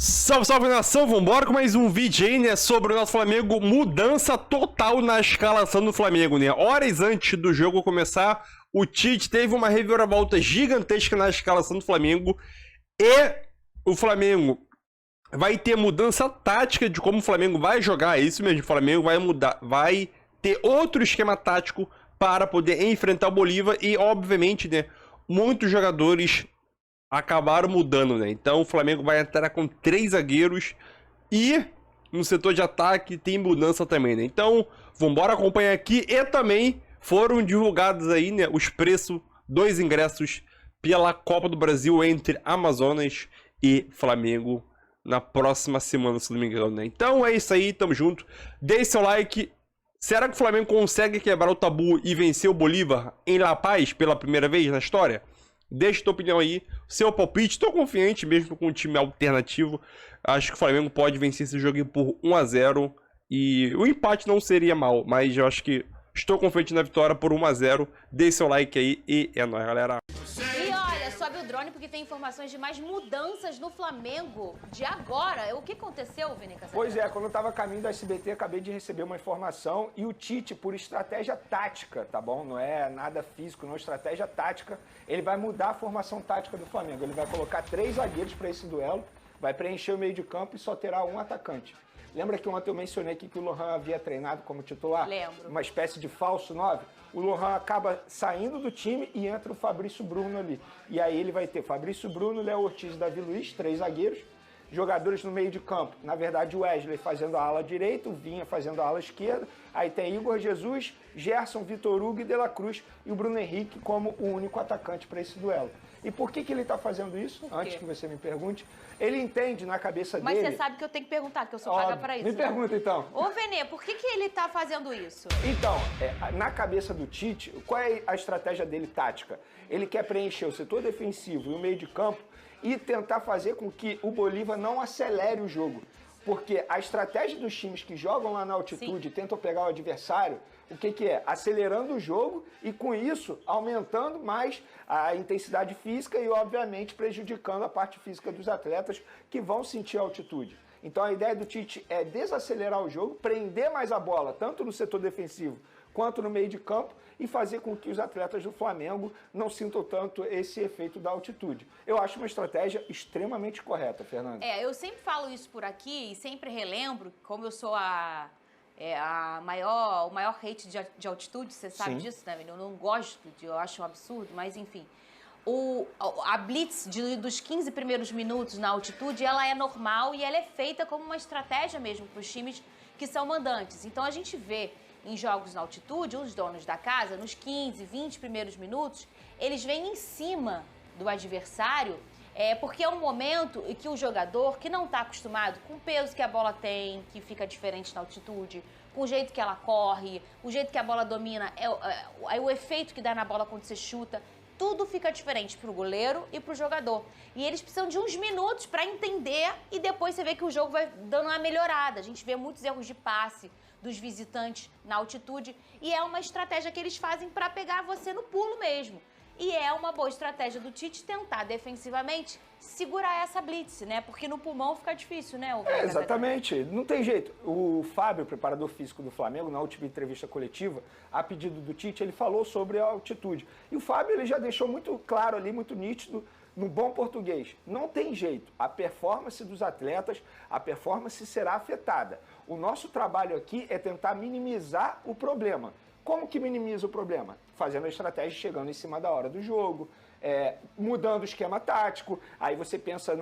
Salve, salve nação, vambora com mais um vídeo aí, né, sobre o nosso Flamengo, mudança total na escalação do Flamengo, né, horas antes do jogo começar, o Tite teve uma reviravolta gigantesca na escalação do Flamengo, e o Flamengo vai ter mudança tática de como o Flamengo vai jogar, é isso mesmo, o Flamengo vai mudar, vai ter outro esquema tático para poder enfrentar o Bolívar, e obviamente, né, muitos jogadores acabaram mudando, né? Então o Flamengo vai entrar com 3 zagueiros e no setor de ataque tem mudança também, né? Então, vambora acompanhar aqui e também foram divulgados aí, né, os preços dos ingressos pela Copa do Brasil entre Amazonas e Flamengo na próxima semana, se não me engano, né? Então é isso aí, tamo junto. Deixe seu like. Será que o Flamengo consegue quebrar o tabu e vencer o Bolívar em La Paz pela primeira vez na história? Deixa tua opinião aí, seu palpite. Estou confiante mesmo com um time alternativo. Acho que o Flamengo pode vencer esse jogo por 1-0. E o empate não seria mal, mas eu acho que estou confiante na vitória por 1-0. Deixe seu like aí e é nóis, galera. E olha, sobe o drone porque tem informações de mais mudanças no Flamengo de agora. O que aconteceu, Vini Casagrande? Pois é, quando eu estava a caminho da SBT, acabei de receber uma informação e o Tite, por estratégia tática, tá bom? Não é nada físico, não, estratégia tática, ele vai mudar a formação tática do Flamengo. Ele vai colocar 3 zagueiros para esse duelo, vai preencher o meio de campo e só terá um atacante. Lembra que ontem eu mencionei aqui que o Lohan havia treinado como titular? Lembro. Uma espécie de falso 9? O Lohan acaba saindo do time e entra o Fabrício Bruno ali. E aí ele vai ter Fabrício Bruno, Léo Ortiz e Davi Luiz, 3 zagueiros. Jogadores no meio de campo, na verdade o Wesley fazendo a ala direita, o Vinha fazendo a ala esquerda, aí tem Igor Jesus, Gerson, Vitor Hugo e De La Cruz e o Bruno Henrique como o único atacante para esse duelo. E por que ele está fazendo isso? Antes que você me pergunte, ele entende na cabeça Mas dele... você sabe que eu tenho que perguntar, que eu sou paga para isso. Me pergunta então. Ô, Vene, por que ele está fazendo isso? Então, na cabeça do Tite, qual é a estratégia dele tática? Ele quer preencher o setor defensivo e o meio de campo e tentar fazer com que o Bolívar não acelere o jogo. Porque a estratégia dos times que jogam lá na altitude e tentam pegar o adversário, o que é? Acelerando o jogo e, com isso, aumentando mais a intensidade física e, obviamente, prejudicando a parte física dos atletas que vão sentir a altitude. Então, a ideia do Tite é desacelerar o jogo, prender mais a bola, tanto no setor defensivo quanto no meio de campo, e fazer com que os atletas do Flamengo não sintam tanto esse efeito da altitude. Eu acho uma estratégia extremamente correta, Fernanda. Eu sempre falo isso por aqui e sempre relembro, como eu sou o maior hate de altitude, você sabe disso, né? Eu não gosto, eu acho um absurdo, mas enfim. A blitz dos 15 primeiros minutos na altitude, ela é normal e ela é feita como uma estratégia mesmo para os times que são mandantes. Então a gente vê em jogos na altitude, os donos da casa, nos 15, 20 primeiros minutos, eles vêm em cima do adversário, porque é um momento em que o jogador que não está acostumado com o peso que a bola tem, que fica diferente na altitude, com o jeito que ela corre, o jeito que a bola domina, o efeito que dá na bola quando você chuta, tudo fica diferente para o goleiro e para o jogador. E eles precisam de uns minutos para entender e depois você vê que o jogo vai dando uma melhorada. A gente vê muitos erros de passe dos visitantes na altitude e é uma estratégia que eles fazem para pegar você no pulo mesmo. E é uma boa estratégia do Tite tentar defensivamente segurar essa blitz, né? Porque no pulmão fica difícil, né? Exatamente, não tem jeito. O Fábio, preparador físico do Flamengo, na última entrevista coletiva, a pedido do Tite, ele falou sobre a altitude. E o Fábio ele já deixou muito claro ali, muito nítido, no bom português. Não tem jeito. A performance dos atletas, a performance será afetada. O nosso trabalho aqui é tentar minimizar o problema. Como que minimiza o problema? Fazendo a estratégia chegando em cima da hora do jogo, mudando o esquema tático, aí você pensa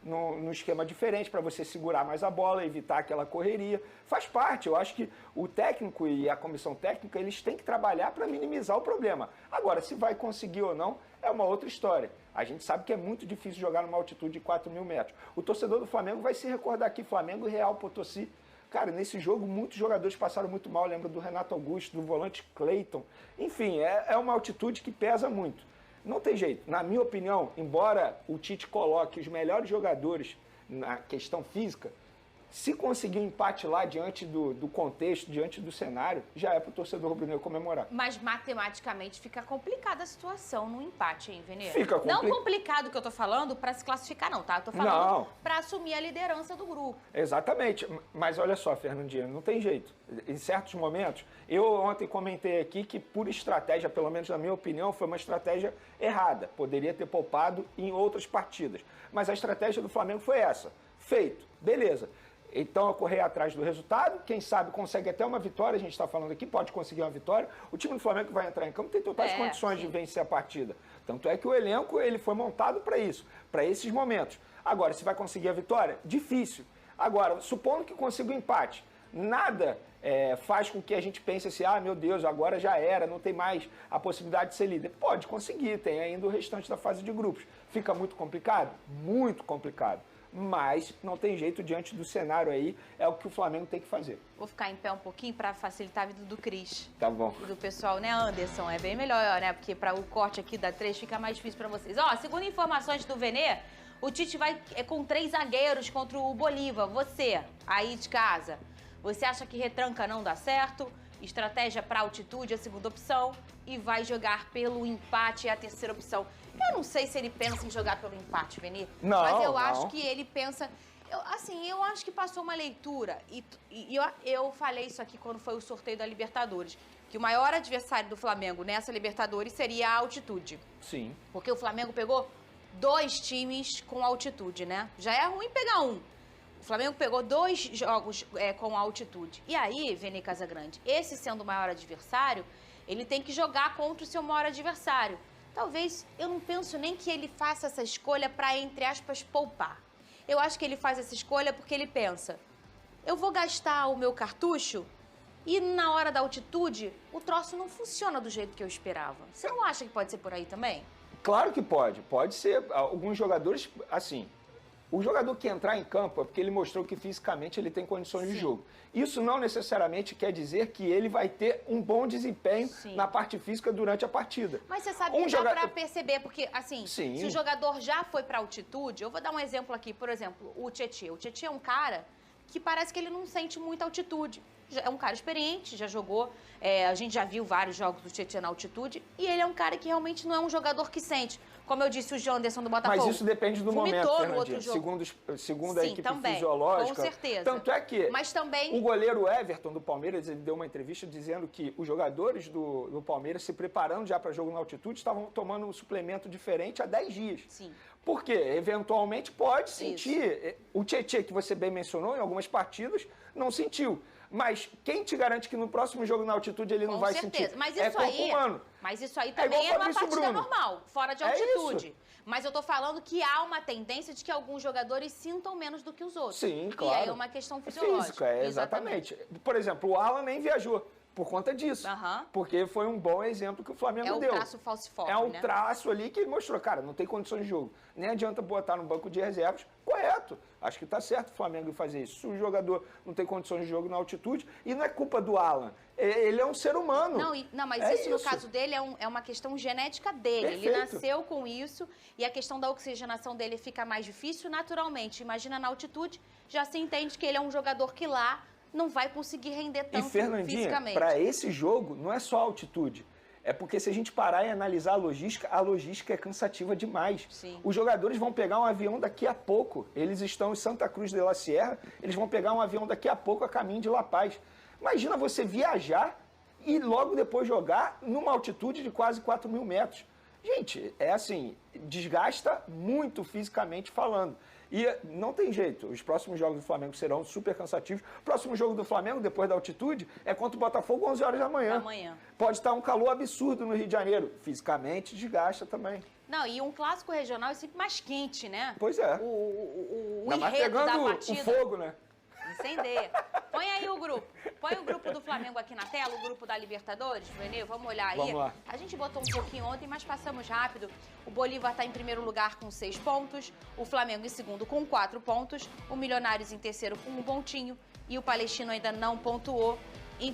num esquema diferente para você segurar mais a bola, evitar aquela correria. Faz parte, eu acho que o técnico e a comissão técnica, eles têm que trabalhar para minimizar o problema. Agora, se vai conseguir ou não, é uma outra história. A gente sabe que é muito difícil jogar numa altitude de 4.000 metros. O torcedor do Flamengo vai se recordar aqui, Flamengo e Real Potosí. Cara, nesse jogo, muitos jogadores passaram muito mal. Lembro do Renato Augusto, do volante Cleiton. Enfim, é uma altitude que pesa muito. Não tem jeito. Na minha opinião, embora o Tite coloque os melhores jogadores na questão física, Se conseguir um empate lá diante do contexto, diante do cenário, já é para o torcedor rubro-negro comemorar. Mas matematicamente fica complicada a situação no empate, hein, Vene? Fica Não complicado que eu tô falando para se classificar, não, tá? Eu tô falando para assumir a liderança do grupo. Exatamente. Mas olha só, Fernandinha, não tem jeito. Em certos momentos, eu ontem comentei aqui que por estratégia, pelo menos na minha opinião, foi uma estratégia errada. Poderia ter poupado em outras partidas. Mas a estratégia do Flamengo foi essa. Feito. Beleza. Então, eu correr atrás do resultado, quem sabe consegue até uma vitória, a gente está falando aqui, pode conseguir uma vitória. O time do Flamengo que vai entrar em campo tem totais condições de vencer a partida. Tanto é que o elenco ele foi montado para isso, para esses momentos. Agora, se vai conseguir a vitória? Difícil. Agora, supondo que consiga o empate, nada faz com que a gente pense assim, ah, meu Deus, agora já era, não tem mais a possibilidade de ser líder. Pode conseguir, tem ainda o restante da fase de grupos. Fica muito complicado? Muito complicado. Mas não tem jeito diante do cenário aí, é o que o Flamengo tem que fazer. Vou ficar em pé um pouquinho para facilitar a vida do Cris. Tá bom. E do pessoal, né, Anderson? É bem melhor, né? Porque para o corte aqui da 3 fica mais difícil para vocês. Ó, segundo informações do Vene, o Tite vai com 3 zagueiros contra o Bolívar. Você, aí de casa, você acha que retranca não dá certo? Estratégia para altitude é a segunda opção. E vai jogar pelo empate é a terceira opção. Eu não sei se ele pensa em jogar pelo empate, Vene. Não, mas eu acho que ele pensa... Eu acho que passou uma leitura. E eu falei isso aqui quando foi o sorteio da Libertadores. Que o maior adversário do Flamengo nessa Libertadores seria a altitude. Sim. Porque o Flamengo pegou 2 times com altitude, né? Já é ruim pegar um. O Flamengo pegou 2 jogos com altitude. E aí, Vene Casagrande, esse sendo o maior adversário, ele tem que jogar contra o seu maior adversário. Talvez, eu não penso nem que ele faça essa escolha para, entre aspas, poupar. Eu acho que ele faz essa escolha porque ele pensa, eu vou gastar o meu cartucho e na hora da altitude o troço não funciona do jeito que eu esperava. Você não acha que pode ser por aí também? Claro que pode. Pode ser. Alguns jogadores, assim... O jogador que entrar em campo é porque ele mostrou que fisicamente ele tem condições de jogo. Isso não necessariamente quer dizer que ele vai ter um bom desempenho na parte física durante a partida. Mas você sabe que dá pra perceber, porque assim, se o jogador já foi pra altitude, eu vou dar um exemplo aqui, por exemplo, o Tietê. O Tietê é um cara que parece que ele não sente muita altitude. É um cara experiente, já jogou, a gente já viu vários jogos do Tietê na altitude, e ele é um cara que realmente não é um jogador que sente. Como eu disse, o Janderson do Botafogo. Mas isso depende do momento, Fernandinha. Segundo a equipe fisiológica. Com certeza. Tanto é que também... o goleiro Everton do Palmeiras, ele deu uma entrevista dizendo que os jogadores do Palmeiras, se preparando já para jogo na altitude, estavam tomando um suplemento diferente há 10 dias. Sim. Porque, eventualmente, pode sentir. O Tietê, que você bem mencionou, em algumas partidas, não sentiu. Mas quem te garante que no próximo jogo na altitude ele não vai sentir? Mas isso aí também é uma partida normal, fora de altitude. Mas eu tô falando que há uma tendência de que alguns jogadores sintam menos do que os outros. Sim, claro. E aí é uma questão fisiológica. Física, exatamente. Por exemplo, o Alan nem viajou por conta disso. Porque foi um bom exemplo que o Flamengo deu. É o traço falciforme, É um traço ali que ele mostrou, cara, não tem condições de jogo. Nem adianta botar no banco de reservas. Correto. Acho que tá certo o Flamengo fazer isso. Se o jogador não tem condições de jogo na altitude, e não é culpa do Alan. Ele é um ser humano. Não, mas isso no caso dele é uma questão genética dele. Perfeito. Ele nasceu com isso e a questão da oxigenação dele fica mais difícil naturalmente. Imagina na altitude, já se entende que ele é um jogador que lá não vai conseguir render tanto fisicamente. E, Fernandinha, para esse jogo, não é só a altitude. É porque se a gente parar e analisar a logística é cansativa demais. Sim. Os jogadores vão pegar um avião daqui a pouco. Eles estão em Santa Cruz de la Sierra, eles vão pegar um avião daqui a pouco a caminho de La Paz. Imagina você viajar e logo depois jogar numa altitude de quase 4.000 metros. Gente, é assim, desgasta muito fisicamente falando. E não tem jeito, os próximos jogos do Flamengo serão super cansativos. O próximo jogo do Flamengo, depois da altitude, é contra o Botafogo, 11 horas da manhã. Pode estar um calor absurdo no Rio de Janeiro. Fisicamente, desgasta também. Não, e um clássico regional é sempre mais quente, né? Pois é. O enredo da partida. O fogo, né? Incendeia. Põe aí o grupo. Põe o grupo do Flamengo aqui na tela, o grupo da Libertadores, Vene, vamos olhar aí. Vamos lá. A gente botou um pouquinho ontem, mas passamos rápido. O Bolívar está em primeiro lugar com 6 pontos, o Flamengo em segundo com 4 pontos, o Milionários em terceiro com 1 pontinho e o Palestino ainda não pontuou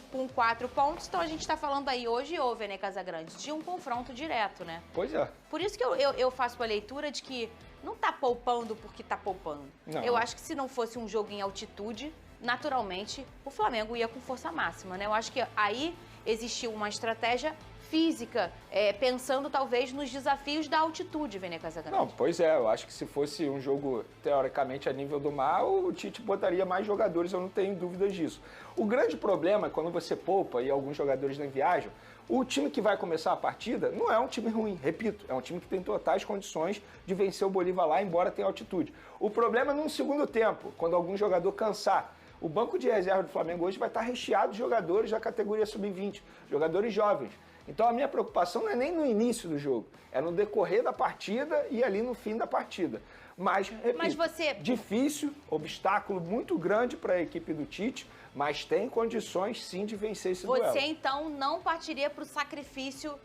com 4 pontos. Então a gente está falando aí hoje, Vene Casagrande, de um confronto direto, né? Pois é. Por isso que eu faço a leitura de que não tá poupando porque tá poupando. Não. Eu acho que se não fosse um jogo em altitude, naturalmente, o Flamengo ia com força máxima, né? Eu acho que aí existiu uma estratégia física, pensando talvez nos desafios da altitude, Vene Casagrande. Não, pois é, eu acho que se fosse um jogo, teoricamente, a nível do mar, o Tite botaria mais jogadores, eu não tenho dúvidas disso. O grande problema é quando você poupa e alguns jogadores não viajam, o time que vai começar a partida não é um time ruim, repito, é um time que tem totais condições de vencer o Bolívar lá, embora tenha altitude. O problema é no segundo tempo, quando algum jogador cansar. O banco de reserva do Flamengo hoje vai estar recheado de jogadores da categoria sub-20, jogadores jovens. Então a minha preocupação não é nem no início do jogo, é no decorrer da partida e ali no fim da partida. Mas, repito, difícil, obstáculo muito grande para a equipe do Tite, mas tem condições sim de vencer esse duelo. Você então não partiria para o sacrifício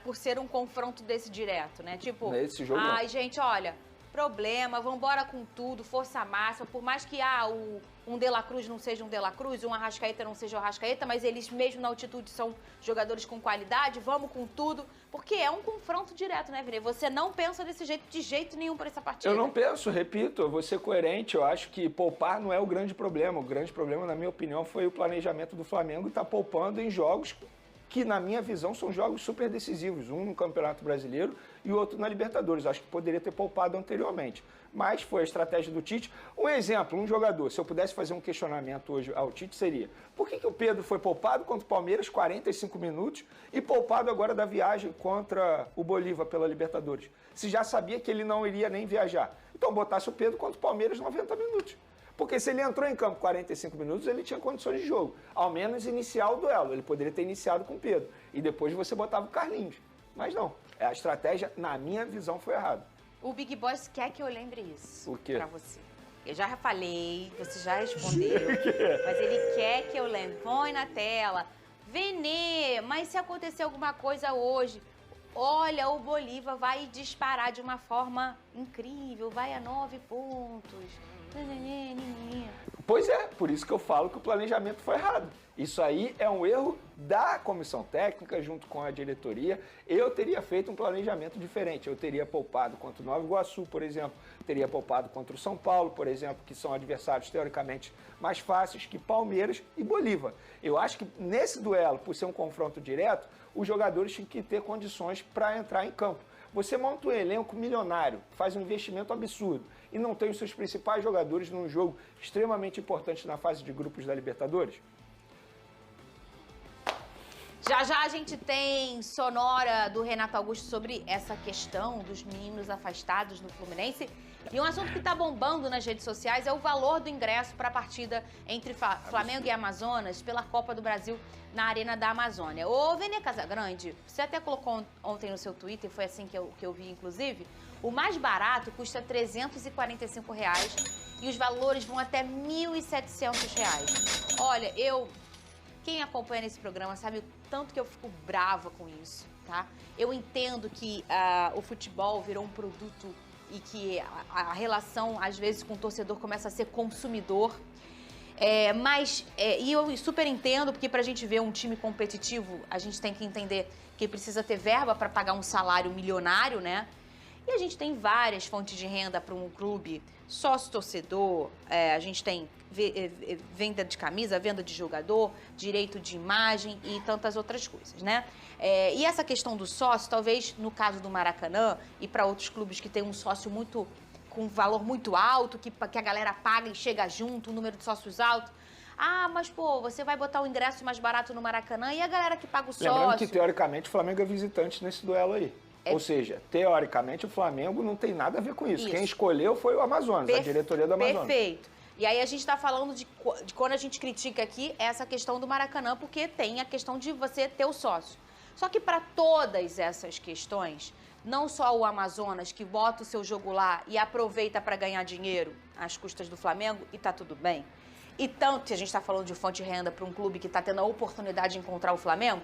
por ser um confronto desse direto, né? Tipo, nesse jogo ai gente, olha, problema, vambora com tudo, força máxima, por mais que um De La Cruz não seja um De La Cruz, um Arrascaeta não seja um Arrascaeta, mas eles mesmo na altitude são jogadores com qualidade, vamos com tudo, porque é um confronto direto, né, Vini? Você não pensa desse jeito, de jeito nenhum para essa partida. Eu não penso, repito, eu vou ser coerente, eu acho que poupar não é o grande problema. O grande problema, na minha opinião, foi o planejamento do Flamengo estar poupando em jogos que, na minha visão, são jogos super decisivos. Um no Campeonato Brasileiro e o outro na Libertadores. Acho que poderia ter poupado anteriormente. Mas foi a estratégia do Tite. Um exemplo, um jogador, se eu pudesse fazer um questionamento hoje ao Tite, seria: por que o Pedro foi poupado contra o Palmeiras 45 minutos e poupado agora da viagem contra o Bolívar pela Libertadores? Se já sabia que ele não iria nem viajar. Então botasse o Pedro contra o Palmeiras 90 minutos. Porque se ele entrou em campo 45 minutos, ele tinha condições de jogo. Ao menos iniciar o duelo. Ele poderia ter iniciado com o Pedro. E depois você botava o Carlinhos. Mas não. A estratégia, na minha visão, foi errada. O Big Boss quer que eu lembre isso. O quê? Pra você. Eu já falei, você já respondeu. Mas ele quer que eu lembre. Põe na tela. Vene, mas se acontecer alguma coisa hoje, olha, o Bolívar vai disparar de uma forma incrível. Vai a 9 pontos. Pois é, por isso que eu falo que o planejamento foi errado. Isso aí é um erro da comissão técnica junto com a diretoria. Eu teria feito um planejamento diferente. Eu teria poupado contra o Nova Iguaçu, por exemplo. Teria poupado contra o São Paulo, por exemplo, que são adversários teoricamente mais fáceis que Palmeiras e Bolívar. Eu acho que nesse duelo, por ser um confronto direto, os jogadores tinham que ter condições para entrar em campo. Você monta um elenco milionário, faz um investimento absurdo e não tem os seus principais jogadores num jogo extremamente importante na fase de grupos da Libertadores? Já já a gente tem sonora do Renato Augusto sobre essa questão dos meninos afastados no Fluminense. E um assunto que está bombando nas redes sociais é o valor do ingresso para a partida entre Flamengo e Amazonas pela Copa do Brasil na Arena da Amazônia. Ô, Vene Casagrande, você até colocou ontem no seu Twitter, foi assim que eu vi, inclusive, o mais barato custa R$ 345 e os valores vão até R$ 1.700. Olha, quem acompanha nesse programa sabe o tanto que eu fico brava com isso, tá? Eu entendo que o futebol virou um produto e que a relação, às vezes, com o torcedor começa a ser consumidor. E eu super entendo, porque pra gente ver um time competitivo, a gente tem que entender que precisa ter verba para pagar um salário milionário, né? E a gente tem várias fontes de renda para um clube, sócio-torcedor, a gente tem venda de camisa, venda de jogador, direito de imagem e tantas outras coisas, né? E essa questão do sócio, talvez no caso do Maracanã e para outros clubes que tem um sócio com um valor muito alto, que a galera paga e chega junto, um número de sócios alto. Ah, mas pô, você vai botar o ingresso mais barato no Maracanã e a galera que paga o sócio? Lembrando que, teoricamente, o Flamengo é visitante nesse duelo aí. Ou seja, teoricamente, o Flamengo não tem nada a ver com isso. Quem escolheu foi o Amazonas, a diretoria do Amazonas. Perfeito. E aí a gente está falando de quando a gente critica aqui essa questão do Maracanã, porque tem a questão de você ter o sócio. Só que para todas essas questões, não só o Amazonas que bota o seu jogo lá e aproveita para ganhar dinheiro às custas do Flamengo e tá tudo bem. E tanto que a gente está falando de fonte de renda para um clube que está tendo a oportunidade de encontrar o Flamengo.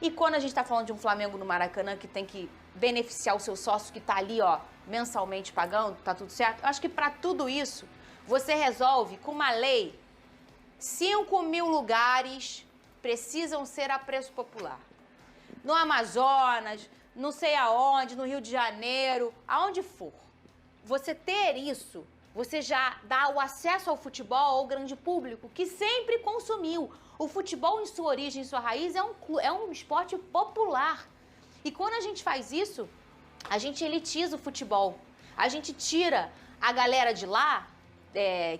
E quando a gente está falando de um Flamengo no Maracanã que tem que beneficiar o seu sócio que está ali, ó, mensalmente pagando, tá tudo certo? Eu acho que para tudo isso, você resolve com uma lei. 5.000 lugares precisam ser a preço popular. No Amazonas, não sei aonde, no Rio de Janeiro, aonde for. você ter isso, você já dá o acesso ao futebol ao grande público, que sempre consumiu. O futebol, em sua origem, em sua raiz, é um esporte popular. E quando a gente faz isso, a gente elitiza o futebol. A gente tira a galera de lá,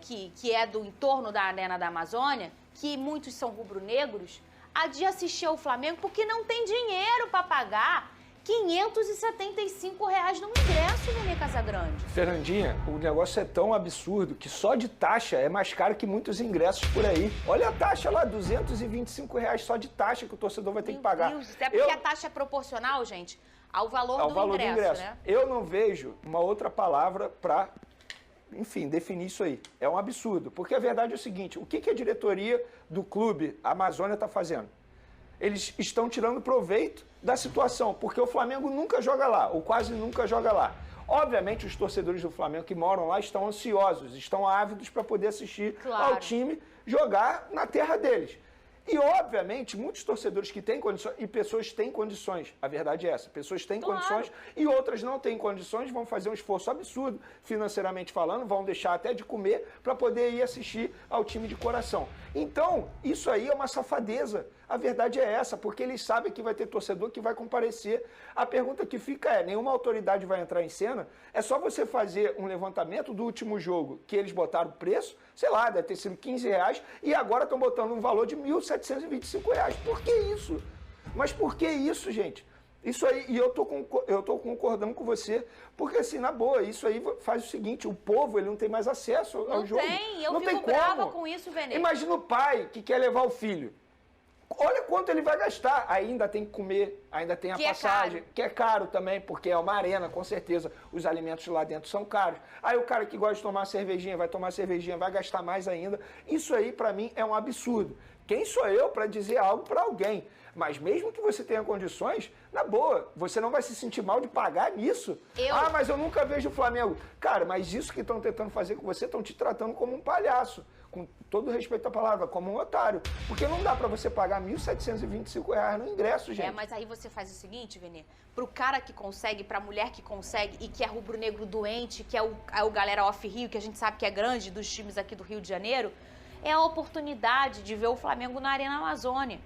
que é do entorno da Arena da Amazônia, que muitos são rubro-negros, a de assistir ao Flamengo, porque não tem dinheiro para pagar R$575 no ingresso, Vene Casagrande. Fernandinha, o negócio é tão absurdo que só de taxa é mais caro que muitos ingressos por aí. Olha a taxa lá, R$225 só de taxa que o torcedor vai ter que pagar. Meu Deus, é porque a taxa é proporcional, gente, ao valor do ingresso, né? Eu não vejo uma outra palavra para, enfim, definir isso aí. É um absurdo, porque a verdade é o seguinte, o que a diretoria do clube Amazônia está fazendo? Eles estão tirando proveito da situação, porque o Flamengo nunca joga lá, ou quase nunca joga lá. Obviamente, os torcedores do Flamengo que moram lá estão ansiosos, estão ávidos para poder assistir ao time jogar na terra deles. E, obviamente, muitos torcedores que têm condições, e pessoas têm condições, a verdade é essa, pessoas têm condições e outras não têm condições, vão fazer um esforço absurdo, financeiramente falando, vão deixar até de comer para poder ir assistir ao time de coração. Então, isso aí é uma safadeza. A verdade é essa, porque eles sabem que vai ter torcedor que vai comparecer. A pergunta que fica é, nenhuma autoridade vai entrar em cena? É só você fazer um levantamento do último jogo, que eles botaram o preço, sei lá, deve ter sido R$15, e agora estão botando um valor de R$1.725. Por que isso? Mas por que isso, gente? Isso aí, e eu tô concordando com você, porque assim, na boa, isso aí faz o seguinte, o povo, ele não tem mais acesso ao jogo. Eu fico brava com isso, Vene. Imagina o pai que quer levar o filho. Olha quanto ele vai gastar. Ainda tem que comer, ainda tem a passagem, que é caro também, porque é uma arena, com certeza. Os alimentos lá dentro são caros. Aí o cara que gosta de tomar cervejinha, vai tomar cervejinha, vai gastar mais ainda. Isso aí, pra mim, é um absurdo. Quem sou eu para dizer algo para alguém? Mas mesmo que você tenha condições, na boa, você não vai se sentir mal de pagar nisso. Ah, mas eu nunca vejo o Flamengo. Cara, mas isso que estão tentando fazer com você, estão te tratando como um palhaço. Com todo respeito à palavra, como um otário. Porque não dá para você pagar R$1.725 no ingresso, gente. Mas aí você faz o seguinte, Vene, pro cara que consegue, pra mulher que consegue e que é rubro-negro doente, que é o galera off-Rio, que a gente sabe que é grande, dos times aqui do Rio de Janeiro, é a oportunidade de ver o Flamengo na Arena Amazônia.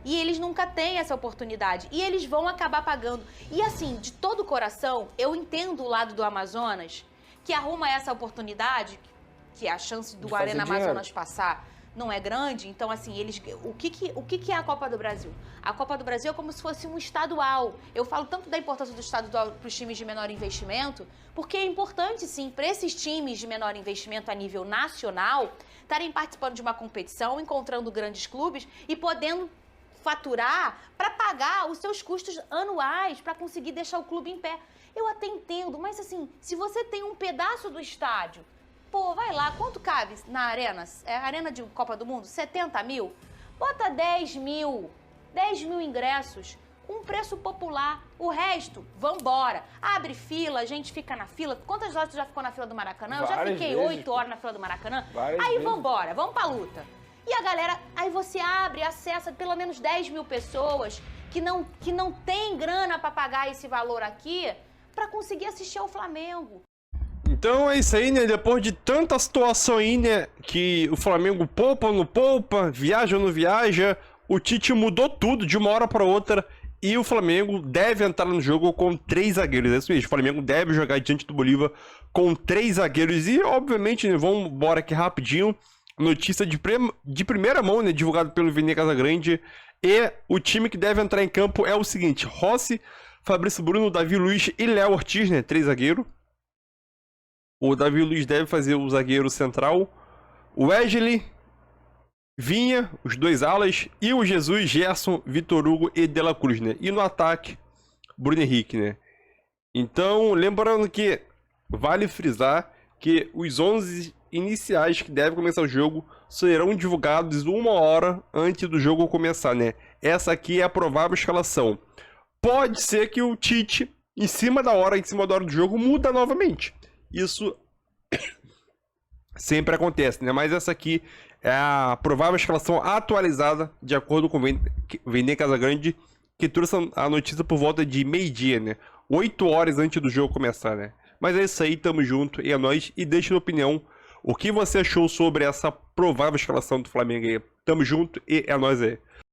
E eles nunca têm essa oportunidade. E eles vão acabar pagando. E assim, de todo o coração, eu entendo o lado do Amazonas, que arruma essa oportunidade, que a chance do Arena Amazonas passar não é grande. Então, assim, o que é a Copa do Brasil? A Copa do Brasil é como se fosse um estadual. Eu falo tanto da importância do estadual para os times de menor investimento, porque é importante, sim, para esses times de menor investimento a nível nacional estarem participando de uma competição, encontrando grandes clubes e podendo faturar para pagar os seus custos anuais, para conseguir deixar o clube em pé. Eu até entendo, mas assim, se você tem um pedaço do estádio, pô, vai lá, quanto cabe na arena? É a arena de Copa do Mundo? 70 mil? Bota 10 mil ingressos, um preço popular. O resto, vambora. Abre fila, a gente fica na fila. Quantas horas tu já ficou na fila do Maracanã? Eu já fiquei 8 horas na fila do Maracanã. Aí vambora, vamos pra luta. E a galera, aí você abre, acessa pelo menos 10 mil pessoas que não tem grana para pagar esse valor aqui para conseguir assistir ao Flamengo. Então é isso aí, né? Depois de tanta situação aí, né? Que o Flamengo poupa ou não poupa, viaja ou não viaja, o Tite mudou tudo de uma hora para outra e o Flamengo deve entrar no jogo com 3 zagueiros. É isso mesmo, o Flamengo deve jogar diante do Bolívar com 3 zagueiros e, obviamente, né, vamos embora aqui rapidinho. Notícia de primeira mão, né, divulgado pelo Vene Casagrande. E o time que deve entrar em campo é o seguinte: Rossi, Fabrício Bruno, Davi Luiz e Léo Ortiz, né, 3 zagueiros. O Davi Luiz deve fazer o zagueiro central. O Wesley, Vinha, os 2 alas. E o Jesus, Gerson, Vitor Hugo e De La Cruz, né. E no ataque, Bruno Henrique, né. Então, lembrando que vale frisar que os 11 iniciais que devem começar o jogo serão divulgados 1 hora antes do jogo começar, né? Essa aqui é a provável escalação. Pode ser que o Tite, em cima da hora do jogo, muda novamente. Isso sempre acontece, né? Mas essa aqui é a provável escalação atualizada, de acordo com o Vene Casagrande, que trouxe a notícia por volta de meio-dia, né? 8 horas antes do jogo começar, né? Mas é isso aí, tamo junto, e é nóis. E deixa na opinião o que você achou sobre essa provável escalação do Flamengo aí. Tamo junto e é nóis aí.